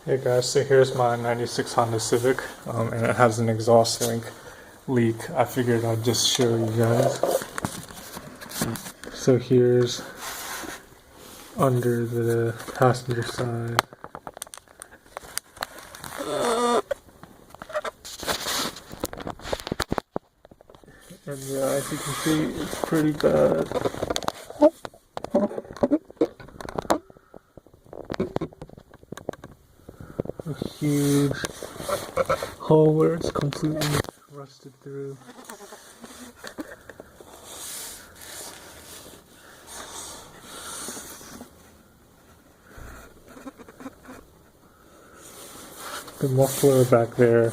Hey guys, so here's my 96 Honda Civic, and it has an exhaust leak. I figured I'd just show you guys. So here's under the passenger side. And yeah, as you can see, it's pretty bad. A huge hole where it's completely rusted through. The muffler back there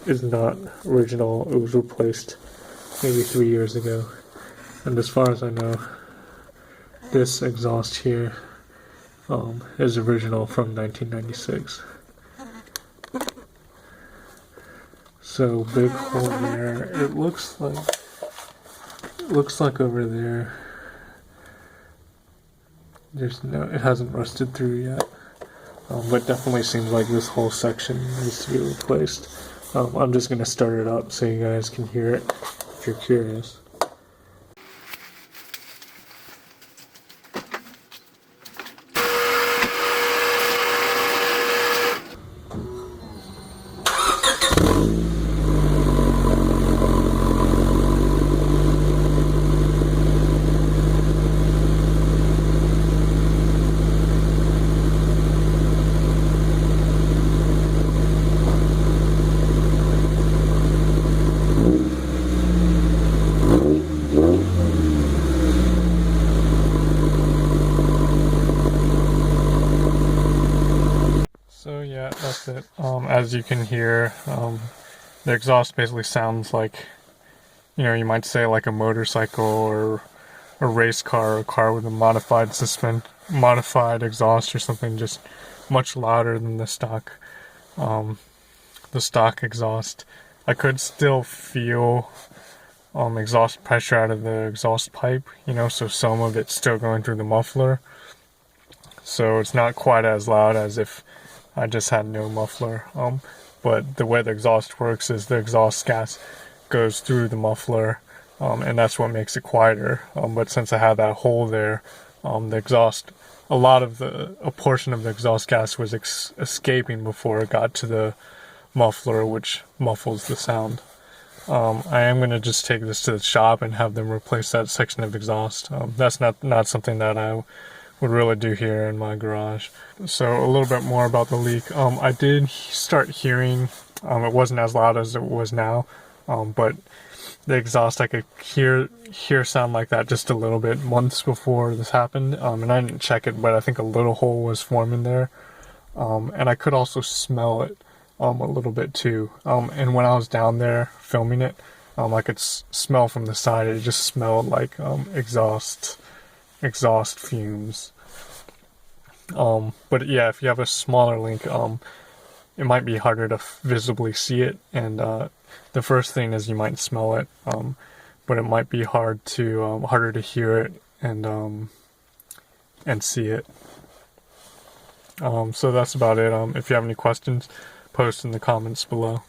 is not original. It was replaced maybe 3 years ago. And as far as I know, this exhaust here is original from 1996. So big hole there. It looks like over there. It hasn't rusted through yet. But definitely seems like this whole section needs to be replaced. I'm just gonna start it up so you guys can hear it if you're curious. So yeah, that's it. As you can hear, the exhaust basically sounds like, you might say like a motorcycle or a race car, or a car with a modified exhaust or something, just much louder than the stock exhaust. I could still feel exhaust pressure out of the exhaust pipe, so some of it's still going through the muffler. So it's not quite as loud as if I just had no muffler. But the way the exhaust works is the exhaust gas goes through the muffler, and that's what makes it quieter. But since I had that hole there, a portion of the exhaust gas was escaping before it got to the muffler, which muffles the sound. I am going to just take this to the shop and have them replace that section of exhaust. That's not something that I would really do here in my garage. So a little bit more about the leak. I did start hearing, it wasn't as loud as it was now, but the exhaust I could hear sound like that just a little bit months before this happened, and I didn't check it, but I think a little hole was forming there, and I could also smell it a little bit too, and when I was down there filming it, I could smell from the side. It just smelled like exhaust fumes. But yeah, if you have a smaller leak, it might be harder to visibly see it, and the first thing is you might smell it, but it might be harder to hear it and see it. So that's about it. If you have any questions, post in the comments below.